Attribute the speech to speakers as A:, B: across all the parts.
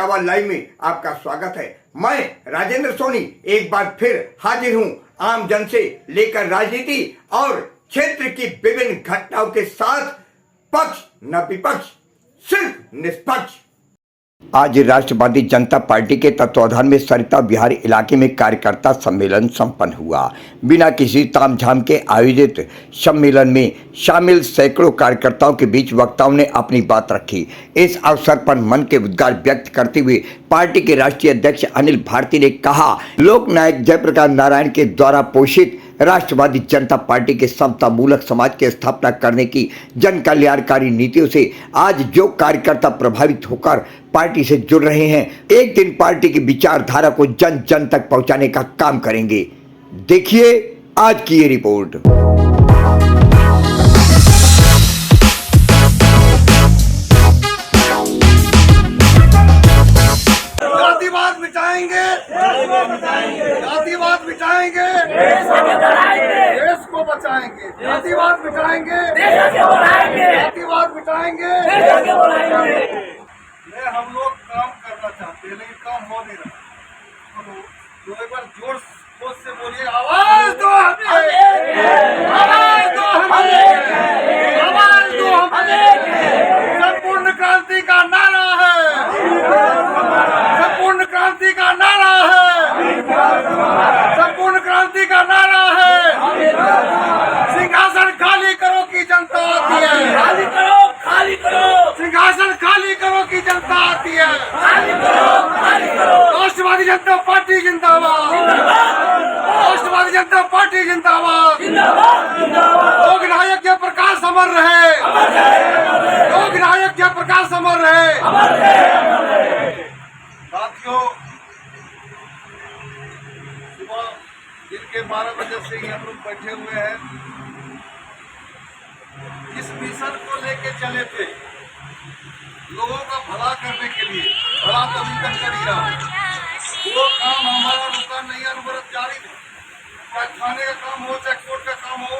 A: Etawah live में आपका स्वागत है। मैं राजेंद्र सोनी एक बार फिर हाजिर हूं आम जन से लेकर राजनीति और क्षेत्र की विभिन्न घटनाओं के साथ, पक्ष न विपक्ष, सिर्फ निष्पक्ष। आज राष्ट्रवादी जनता पार्टी के तत्वाधान में सरिता विहार इलाके में कार्यकर्ता सम्मेलन संपन्न हुआ। बिना किसी तामझाम के आयोजित सम्मेलन में शामिल सैकड़ों कार्यकर्ताओं के बीच वक्ताओं ने अपनी बात रखी। इस अवसर पर मन के उद्गार व्यक्त करते हुए पार्टी के राष्ट्रीय अध्यक्ष अनिल भारती ने कहा, लोकनायक जयप्रकाश नारायण के द्वारा पोषित राष्ट्रवादी जनता पार्टी के समतामूलक समाज की स्थापना करने की जन कल्याणकारी नीतियों से आज जो कार्यकर्ता प्रभावित होकर पार्टी से जुड़ रहे हैं, एक दिन पार्टी की विचारधारा को जन जन तक पहुंचाने का काम करेंगे। देखिए आज की ये रिपोर्ट।
B: जातिवाद मिटाएंगे, जातिवाद मिटाएंगे, देश को बचाएंगे। जातिवाद मिटाएंगे, जातिवाद मिटाएंगे। हम लोग काम करना चाहते हैं लेकिन काम हो नहीं रहा। तो एक बार जोर से बोलिए, आवाज दो हमें, आवाज दो हमें, आवाज दो हमें। संपूर्ण क्रांति का नारा है, संपूर्ण क्रांति का नारा है, संपूर्ण क्रांति का नारा है। सिंहासन खाली करो की जनता आती है, खाली करो, खाली करो। सिंहासन खाली करो की जनता आती है, खाली करो, खाली करो। राष्ट्रवादी जनता पार्टी जिंदाबाद, राष्ट्रवादी जनता पार्टी जिंदाबाद, लोक नायक जयप्रकाश अमर रहे, लोक नायक जयप्रकाश अमर रहे। साथियों, सुबह दिन के 12 बजे से ही हम लोग बैठे हुए हैं। इस मिशन को लेके चले थे, लोगों का भला करने के लिए। भला तो अभी तक कर ही रहा है, वो काम हमारा रुका नहीं, अनवरत जारी है। चाहे थाने का काम हो, चाहे कोर्ट का काम हो,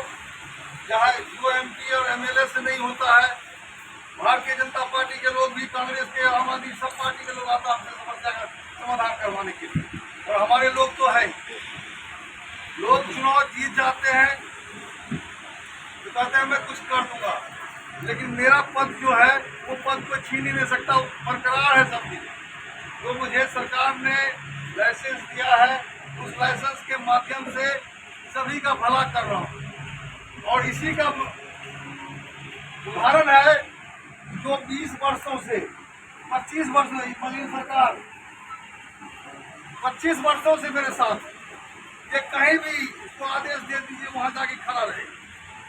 B: चाहे जो MP और MLA से नहीं होता है। भारतीय जनता पार्टी के लोग भी, कांग्रेस के, आम आदमी, सब पार्टी के लोग आता अपने समस्या का समाधान करवाने के लिए। और हमारे लोग तो है, लोग चुनाव जीत जाते हैं तो कहते हैं मैं कुछ कर दूंगा, लेकिन मेरा पद जो है वो पद को छीन ही नहीं सकता, बरकरार है सब चीज। तो मुझे सरकार ने लाइसेंस दिया है, उस लाइसेंस के माध्यम से सभी का भला कर रहा हूँ। और इसी का उदाहरण है जो 20 वर्षों से 25 वर्षों मलिन सरकार 25 वर्षों से मेरे साथ, ये कहीं भी इसको आदेश दे दीजिए वहां जाके खड़ा रहे।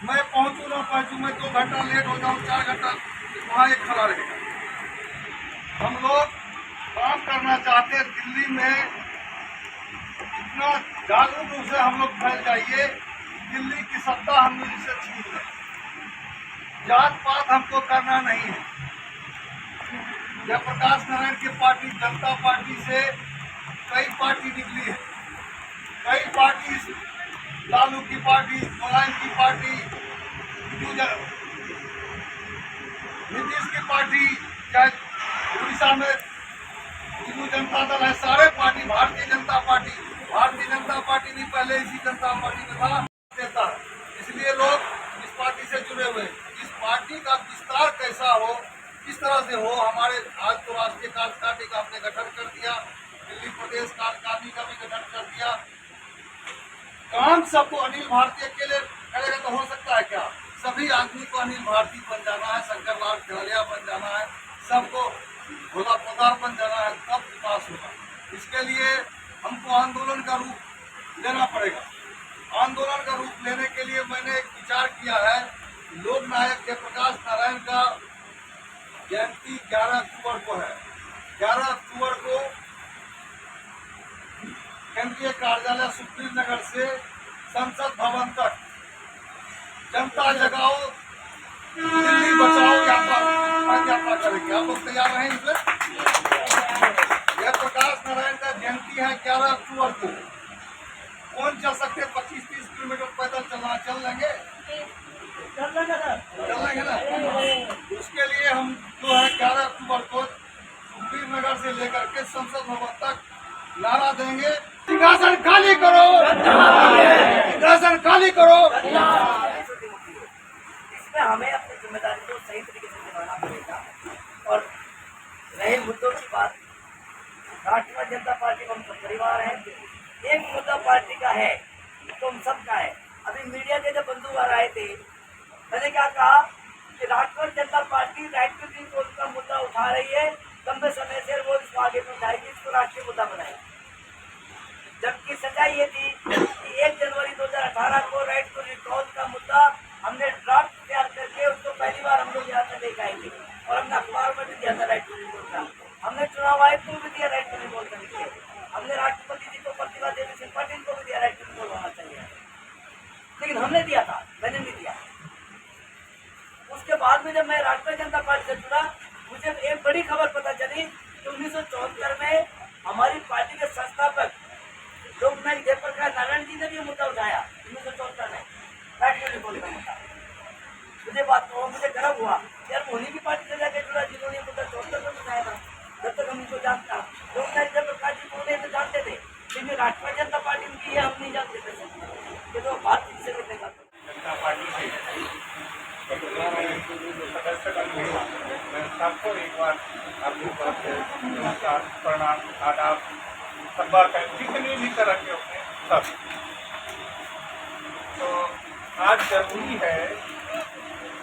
B: मैं पहुंचू ना पहुंचू, मैं 2 घंटा लेट हो जाऊं, 4 घंटा, वहां एक खड़ा रहेगा। हम लोग काम करना चाहते हैं। दिल्ली में इतना जागरूक रूप से हम लोग फैल जाइए, दिल्ली की सत्ता हम लोग से छीन लें। जात पात हमको करना नहीं है। जयप्रकाश नारायण की पार्टी जनता पार्टी से कई पार्टी निकली है, कई पार्टी, लालू की पार्टी, मुलायम की पार्टी, नीतीश की पार्टी, चाहे उड़ीसा में हिंदू जनता दल है, सारे पार्टी, भारतीय जनता पार्टी भी पहले इसी जनता पार्टी में था, देता है। इसलिए लोग इस पार्टी से जुड़े हुए। इस पार्टी का विस्तार कैसा हो, किस तरह से हो, हमारे आज तो राष्ट्रीय कार्यकारिणी का हमने गठन कर दिया, दिल्ली प्रदेश कार्यकारिणी का भी गठन कर दिया। काम सबको अनिल भारती अकेले करेगा तो हो सकता है क्या? सभी आदमी को अनिल भारती बन जाना है, शंकर लाल खड़रिया बन जाना है, सबको भोला पोदार बन जाना है, तब विकास होगा। इसके लिए हमको आंदोलन का रूप लेना पड़ेगा। आंदोलन का रूप लेने के लिए मैंने एक विचार किया है। लोक नायक जयप्रकाश नारायण का जयंती 11 अक्टूबर को है। 11 अक्टूबर को केंद्रीय कार्यालय सुप्रीम नगर से संसद भवन तक जनता जगाओ दिल्ली बचाओ यात्रा करेंगे। आप लोग तैयार रहें इसमें? जयप्रकाश नारायण का जयंती है 11 अक्टूबर को। कौन चल सकते? 25-30 किलोमीटर पैदल चलना, चल लेंगे ना। उसके लिए हम जो है 11 अक्टूबर को सुप्रीम नगर से लेकर नारा देंगे, सिंहासन खाली करो, सिंहासन खाली करो।
C: इसमें हमें अपनी जिम्मेदारी को सही तरीके से निभाना पड़ेगा। और रहे मुद्दों की बात, राष्ट्रीय जनता पार्टी का हम सब परिवार है। एक मुद्दा पार्टी का है तो हम सबका है। अभी मीडिया के जब बंधुवार आए थे, मैंने क्या कहा कि राष्ट्रीय जनता पार्टी राइट टू ड्रिंक का मुद्दा उठा रही है, लंबे समय से वो इसको आगे बढ़ाएगी, इसको राष्ट्रीय मुद्दा बनाएगी। जबकि सच्चाई ये थी कि 1 जनवरी 2018 को राइट टू रिकॉल का मुद्दा हमने ड्राफ्ट तैयार करके उसको पहली बार हम लोग यहाँ पे लेकर आए थे और हमने अखबार में भी दिया था राइट टू रिकॉल का। हमने चुनाव आयोग को भी दिया राइट टू रिकॉल का लिखे। हमने राष्ट्रपति जी को, प्रतिभा देवी सिंह पाटिल को भी दिया राइट टू रिकॉल होना चाहिए, लेकिन हमने दिया था, मैंने नहीं दिया। उसके बाद में जब मैं राष्ट्रीय जनता पार्टी से जुड़ा, मुझे एक बड़ी खबर पता चली कि 1974 में हमारी पार्टी के संस्थापक लोकनायक जयप्रकाश नारायण जी ने भी ये मुद्दा उठाया 1974 में, राष्ट्रीय रिकॉल का मुद्दा। मुझे गर्व हुआ यार, उन्हीं की पार्टी से जाकर जुड़ा जिन्होंने मुद्दा 74 में उठाया था। जब तक हम इनको जानता, लोकनायक जयप्रकाश जी को उन्हें तो जानते थे, लेकिन राष्ट्रीय जनता पार्टी की है हम नहीं जानते थे, ये तो बात से करने का।
D: जनता पार्टी से सदस्य बन गए। मैं सबको एक बार आपके पास नमस्कार, प्रणाम, आदाब, सब बात है, जितने भी तरह के होते हैं सब। तो आज जरूरी है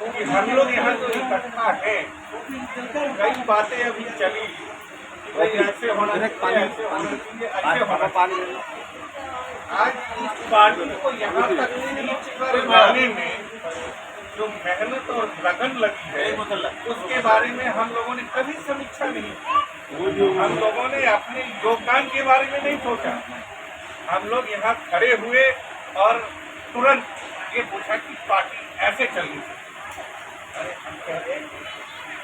D: कि हम लोग यहाँ जो इकट्ठा हैं, कई बातें अभी चली, भाई ऐसे होना चाहिए, ऐसे होना चाहिए, ऐसे होना चाहिए। आज इस पार्टी को यहाँ तक नीचे लाने में जो मेहनत और लगन लगी है, उसके बारे में हम लोगों ने कभी समीक्षा नहीं की। हम लोगों ने अपने योगदान के बारे में नहीं सोचा। हम लोग यहाँ खड़े हुए और तुरंत ये पूछा कि पार्टी ऐसे चलनी चाहिए। अरे हम कह रहे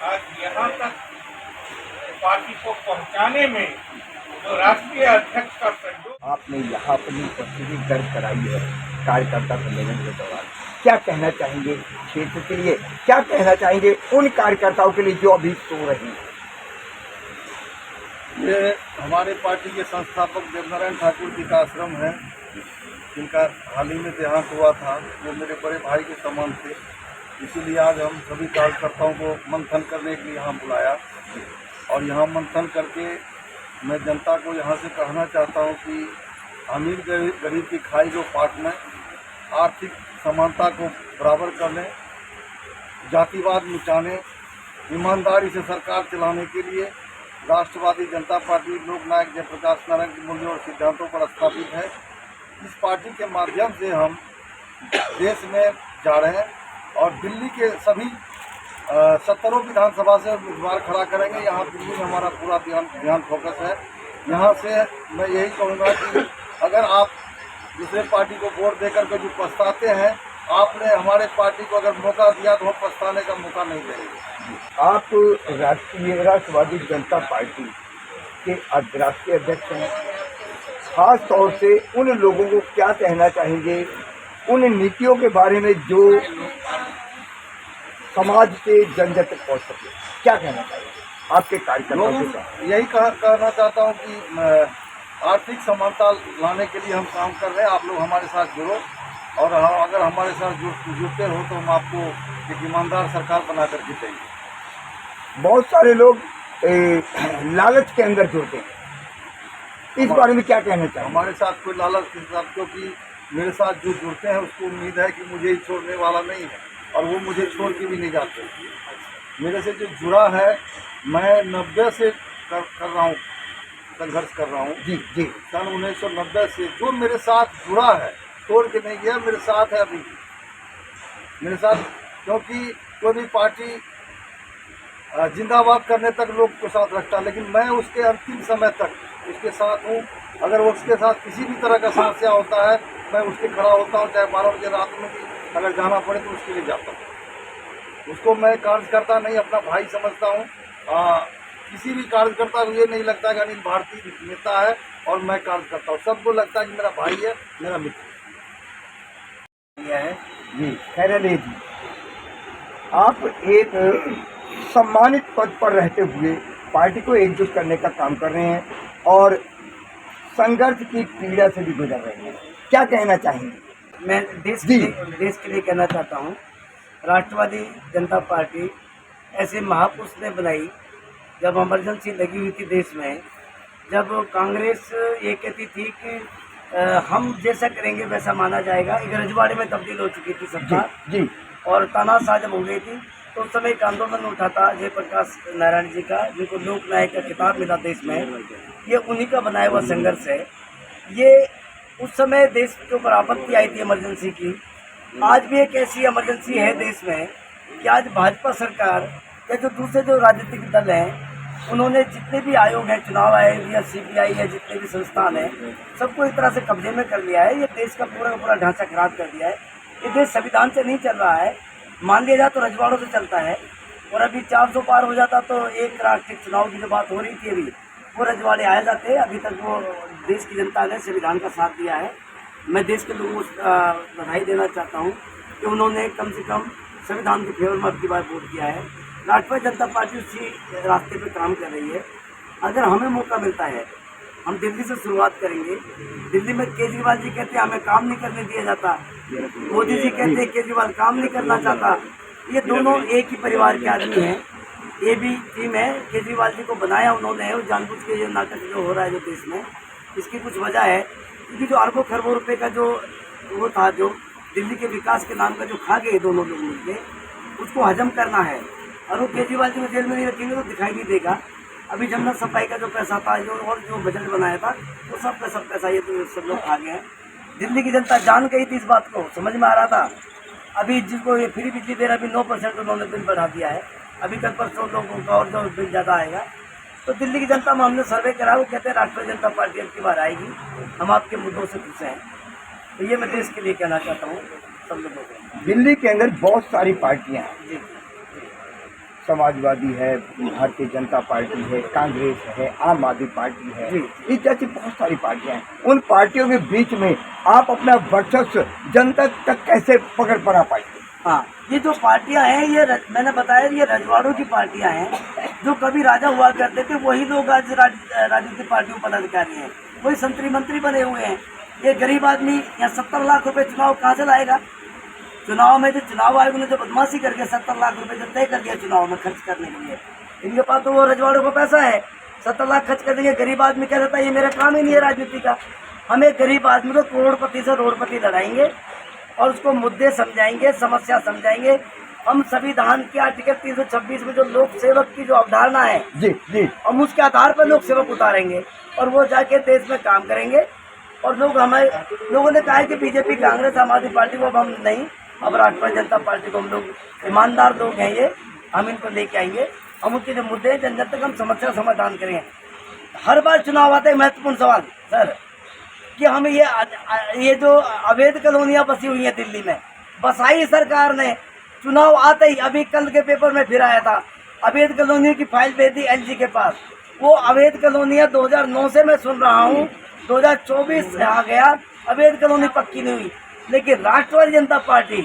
D: आज यहाँ तक पार्टी को पहुँचाने में जो राष्ट्रीय अध्यक्ष का सहयोग
A: आपने यहाँ अपनी उपस्थिति दर्ज कराई है कार्यकर्ता सम्मेलन के दौरान, क्या कहना चाहेंगे क्षेत्र के लिए, क्या कहना चाहेंगे उन कार्यकर्ताओं के लिए जो अभी सो रहे हैं?
B: ये हमारे पार्टी के संस्थापक देवनारायण ठाकुर जी का आश्रम है, जिनका हाल ही में देहांत हुआ था। वो मेरे बड़े भाई के समान थे, इसीलिए आज हम सभी कार्यकर्ताओं को मंथन करने के लिए यहाँ बुलाया। और यहाँ मंथन करके मैं जनता को यहाँ से कहना चाहता हूँ कि अमीर गरीब की खाई को पाटने, आर्थिक समानता को बराबर करने, जातिवाद मिटाने, ईमानदारी से सरकार चलाने के लिए राष्ट्रवादी जनता पार्टी लोकनायक जयप्रकाश नारायण के मूल्यों और सिद्धांतों पर स्थापित है। इस पार्टी के माध्यम से हम देश में जा रहे हैं और दिल्ली के सभी 17 विधानसभा से उम्मीदवार खड़ा करेंगे। यहाँ दिल्ली में हमारा पूरा ध्यान फोकस है। यहाँ से मैं यही कहूँगा कि अगर आप दूसरे पार्टी को वोट देकर के जो पछताते हैं, आपने हमारे पार्टी को अगर मौका दिया तो हम पछताने का मौका नहीं देंगे।
A: आप राष्ट्रवादी जनता पार्टी के राष्ट्रीय अध्यक्ष हैं, खास तौर से उन लोगों को क्या कहना चाहेंगे उन नीतियों के बारे में जो समाज के जन जन तक पहुँच सके, क्या कहना चाहेंगे आपके कार्यकर्ताओं के साथ?
B: यही कहना चाहता हूँ कि आर्थिक समानता लाने के लिए हम काम कर रहे हैं। आप लोग हमारे साथ जुड़ो और अगर हमारे साथ जुड़ते हो तो हम आपको एक ईमानदार सरकार बना करके देंगे।
A: बहुत सारे लोग लालच के अंदर जुड़ते हैं, इस बारे में क्या कहना चाहिए?
B: हमारे साथ कोई लालच के साथ, क्योंकि मेरे साथ जो जुड़ते हैं उसको उम्मीद है कि मुझे ही छोड़ने वाला नहीं है और वो मुझे छोड़ के भी नहीं जाते। मेरे से जो जुड़ा है, मैं 90 से कर रहा हूँ, संघर्ष कर रहा हूँ।
A: जी जी,
B: सन 1990 से जो मेरे साथ जुड़ा है, छोड़ के नहीं गया, मेरे साथ है अभी मेरे साथ। क्योंकि कोई भी पार्टी जिंदाबाद करने तक लोग को साथ रखता, लेकिन मैं उसके अंतिम समय तक उसके साथ हूँ। अगर उसके साथ किसी भी तरह का समस्या होता है, मैं उसके खड़ा होता हूँ, चाहे 12 बजे रात में भी अगर जाना पड़े तो उसके लिए जाता हूँ। उसको मैं कार्यकर्ता नहीं, अपना भाई समझता हूँ। किसी भी कार्यकर्ता को ये नहीं लगता कि अनिल भारती नेता है और मैं कार्यकर्ता हूँ। सबको लगता है कि मेरा भाई है, मेरा मित्र
A: है। जी खैर अली जी, आप एक सम्मानित पद पर रहते हुए पार्टी को एकजुट करने का काम कर रहे हैं और संघर्ष की पीड़ा से भी गुजर रहे हैं, क्या कहना चाहेंगे?
C: मैं देश के लिए कहना चाहता हूँ, राष्ट्रवादी जनता पार्टी ऐसे महापुरुष ने बनाई जब इमरजेंसी लगी हुई थी देश में, जब कांग्रेस ये कहती थी कि हम जैसा करेंगे वैसा माना जाएगा, एक रजवाड़े में तब्दील हो चुकी थी सरकार
A: जी
C: और तानाशाह जब हो गई थी, तो उस समय एक आंदोलन उठा था जयप्रकाश नारायण जी का, जिनको लोकनायक का खिताब मिला देश में, ये उन्हीं का बनाया हुआ संघर्ष है। ये उस समय देश के ऊपर आपत्ति आई थी इमरजेंसी की। आज भी एक ऐसी इमरजेंसी है देश में कि आज भाजपा सरकार या जो दूसरे जो राजनीतिक दल हैं, उन्होंने जितने भी आयोग हैं, चुनाव आयोग या CBI है, जितने भी संस्थान हैं, सबको एक तरह से कब्जे में कर लिया है। ये देश का पूरा ढांचा खराब कर दिया है। ये देश संविधान से नहीं चल रहा है, मान लिया जाए तो रजवाड़ों से चलता है। और अभी 400 पार हो जाता तो एक राष्ट्रीय चुनाव की जो बात हो रही थी अभी, वो रजवाड़े आए जाते। अभी तक वो देश की जनता ने संविधान का साथ दिया है। मैं देश के लोगों को बधाई देना चाहता हूँ कि उन्होंने कम से कम संविधान के फेवर में अब की बार वोट किया है। राष्ट्रीय जनता पार्टी उसी रास्ते पे काम कर रही है। अगर हमें मौका मिलता है, हम दिल्ली से शुरुआत करेंगे। दिल्ली में केजरीवाल जी कहते हैं हमें काम नहीं करने दिया जाता, मोदी जी कहते हैं केजरीवाल काम नहीं करना चाहता। ये दोनों एक ही परिवार के आदमी हैं। ये भी टीम है, केजरीवाल जी को बनाया उन्होंने, और जानबूझ के ये नाटक जो हो रहा है जो देश में, इसकी कुछ वजह है। क्योंकि जो अरबों खरबों रुपये का जो वो था, जो दिल्ली के विकास के नाम का जो खा गए दोनों लोग मिलके, उसको हजम करना है। और वो केजरीवाल जी को जेल में नहीं रखेंगे तो दिखाई नहीं देगा। अभी जन्नत सफाई का जो पैसा था, जो और जो बजट बनाया था, वो सब पैसा ये तो सब लोग खा गए हैं। दिल्ली की जनता जान गई थी इस बात को, समझ में आ रहा था। अभी जिसको ये फ्री बिजली दे रहा, अभी 9% उन्होंने बिल बढ़ा दिया है। अभी कल परसों लोगों का और जो बिल ज़्यादा आएगा। तो दिल्ली की जनता में हमने सर्वे करा, वो कहते हैं राष्ट्रीय जनता पार्टी अब की बार आएगी, हम आपके मुद्दों से खुश हैं। तो ये मैं देश के लिए कहना चाहता हूँ सब लोगों को।
A: दिल्ली के अंदर बहुत सारी पार्टियां हैं,
C: जी,
A: समाजवादी है, भारतीय जनता पार्टी है, कांग्रेस है, आम आदमी पार्टी है, इस जैसी बहुत सारी पार्टियां हैं। उन पार्टियों के बीच में आप अपना वर्चस्व जनता तक कैसे पकड़ पा पाएंगे?
C: हाँ, ये जो पार्टियां हैं, ये मैंने बताया ये रजवाड़ों की पार्टियां हैं। जो कभी राजा हुआ करते थे वही लोग आज राजनीतिक पार्टियों पदाधिकारी हैं, वही संतरी मंत्री बने हुए हैं। ये गरीब आदमी यहाँ 70 लाख रुपए चुनाव कहाँ से लाएगा? चुनाव में जो चुनाव आयोग ने जो बदमाशी करके 70 लाख रुपए जो तय कर दिया चुनाव में खर्च करने के लिए, इनके पास तो वो रजवाड़ों को पैसा है, 70 लाख खर्च कर देंगे। गरीब आदमी कह देता है ये मेरा काम ही नहीं है राजनीति का। हमें गरीब आदमी को करोड़पति से रोड़पति लड़ाएंगे और उसको मुद्दे समझाएंगे, समस्या समझाएंगे। हम संविधान के आर्टिकल 326 में जो लोक सेवक की जो अवधारणा है,
A: जी,
C: हम उसके आधार पर लोक सेवक उतारेंगे और वो जाके देश में काम करेंगे। और लोगों ने कहा है कि बीजेपी, कांग्रेस, आम आदमी पार्टी को अब हम नहीं, अब राष्ट्रीय जनता पार्टी को हम लोग, ईमानदार लोग हैं ये, हम इनको लेके आएंगे। हम उनके जो मुद्दे हैं जन तक हम समस्या समाधान करेंगे। हर बार चुनाव आता है, महत्वपूर्ण सवाल सर कि हम ये जो अवैध कॉलोनियां बसी हुई हैं दिल्ली में, बसाई सरकार ने, चुनाव आते ही, अभी कल के पेपर में फिर आया था, अवैध कॉलोनी की फाइल भेज दी LG के पास। वो अवैध कॉलोनियां 2009 से मैं सुन रहा हूँ, 2024 आ गया, अवैध कॉलोनी पक्की नहीं हुई। लेकिन राष्ट्रवादी जनता पार्टी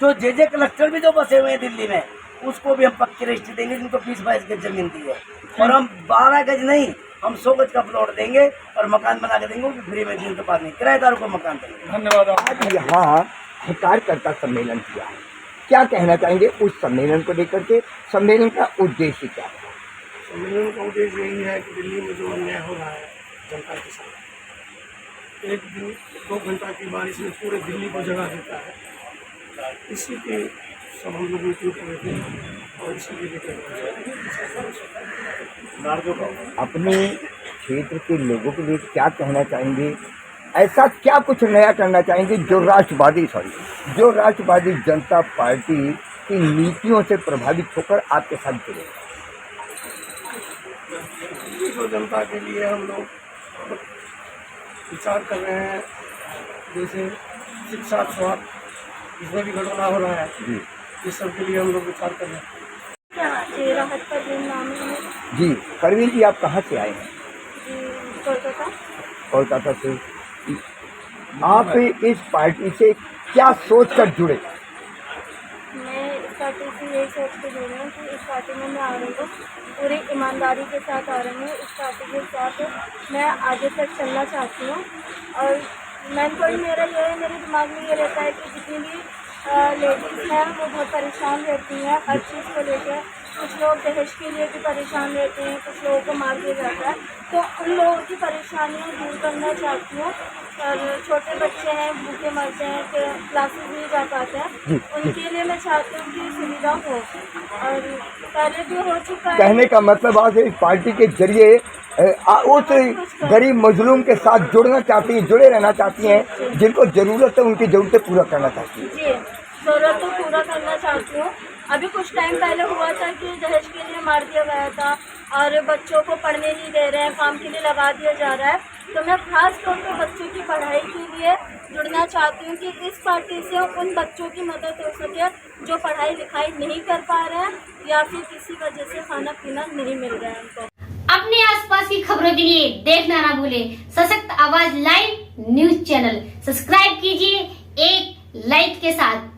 C: जो जे क्लस्टर भी जो बसे हुए हैं दिल्ली में, उसको भी हम पक्की रजिस्ट्री देंगे, जिनको 20-22 गज जमीन दी है। और हम 12 गज नहीं, हम 100 गज का प्लॉट देंगे और मकान बना के देंगे, फ्री में दिन के बाद नहीं, किराएदारों को मकान देंगे।
D: धन्यवाद।
A: आज यहाँ कार्यकर्ता सम्मेलन किया है, क्या कहना चाहेंगे उस सम्मेलन को लेकर के? सम्मेलन का उद्देश्य क्या है?
E: सम्मेलन का उद्देश्य यही है कि दिल्ली में जो अन्याय हो रहा है जनता के साथ, एक दिन 2 घंटा की बारिश में पूरे दिल्ली को जगा देता है। इसी के सब हम लोग मीटिंग कर रहे थे और इसी के लेकर
A: अपने क्षेत्र के लोगों के लिए क्या कहना चाहेंगे? ऐसा क्या कुछ नया करना चाहेंगे जो राष्ट्रवादी जनता पार्टी की नीतियों से प्रभावित होकर आपके साथ जुड़े?
E: जो जनता के लिए हम लोग विचार कर रहे हैं, जैसे शिक्षा, स्वास्थ्य, इसमें भी घटना हो रहा है, इस सब के लिए हम लोग विचार कर रहे हैं।
A: जी, परवीन जी, आप कहाँ से आए हैं? कोलकाता से। आप इस पार्टी से क्या सोच कर जुड़े?
F: मैं इसका पार्टी से यही सोच के जुड़ी हूँ कि इस पार्टी में मैं आ रही हूँ, पूरी ईमानदारी के साथ आ रही हूँ। इस पार्टी के साथ मैं आगे तक चलना चाहती हूँ। और मेन पॉइंट मेरा ये है, मेरे दिमाग में ये रहता है कि जितनी भी लेडीज़ हैं वो बहुत परेशान रहती हैं हर चीज़ को लेकर। कुछ लोग दहेज के लिए भी परेशान रहते हैं, कुछ लोगों को मार दिया जाता है, तो उन लोगों की परेशानियाँ दूर करना चाहती हूँ। और छोटे बच्चे हैं, भूखे मरते हैं, क्लासेस नहीं जा पाते हैं, उनके लिए मैं चाहती हूँ कि सुविधा हो। और पहले भी हो चुका है।
A: कहने का मतलब आज इस पार्टी के जरिए उस गरीब मजलूम के साथ जुड़ना चाहती हैं, जुड़े रहना चाहती हैं, जिनको ज़रूरत है उनकी ज़रूरतें पूरा करना चाहती हैं।
F: जी, ज़रूरत तो पूरा करना चाहती हूँ। अभी कुछ टाइम पहले हुआ था कि दहेज के लिए मार दिया गया था और बच्चों को पढ़ने नहीं दे रहे हैं, काम के लिए लगा दिया जा रहा है। तो मैं खास तौर पर बच्चों की पढ़ाई के लिए जुड़ना चाहती हूँ कि इस पार्टी से उन बच्चों की मदद हो सके जो पढ़ाई लिखाई नहीं कर पा रहे हैं या फिर किसी वजह से खाना पीना नहीं मिल रहा है उनको।
G: अपने आसपास की खबरों के लिए देखना ना भूलें सशक्त आवाज लाइव न्यूज चैनल। सब्सक्राइब कीजिए एक लाइक के साथ।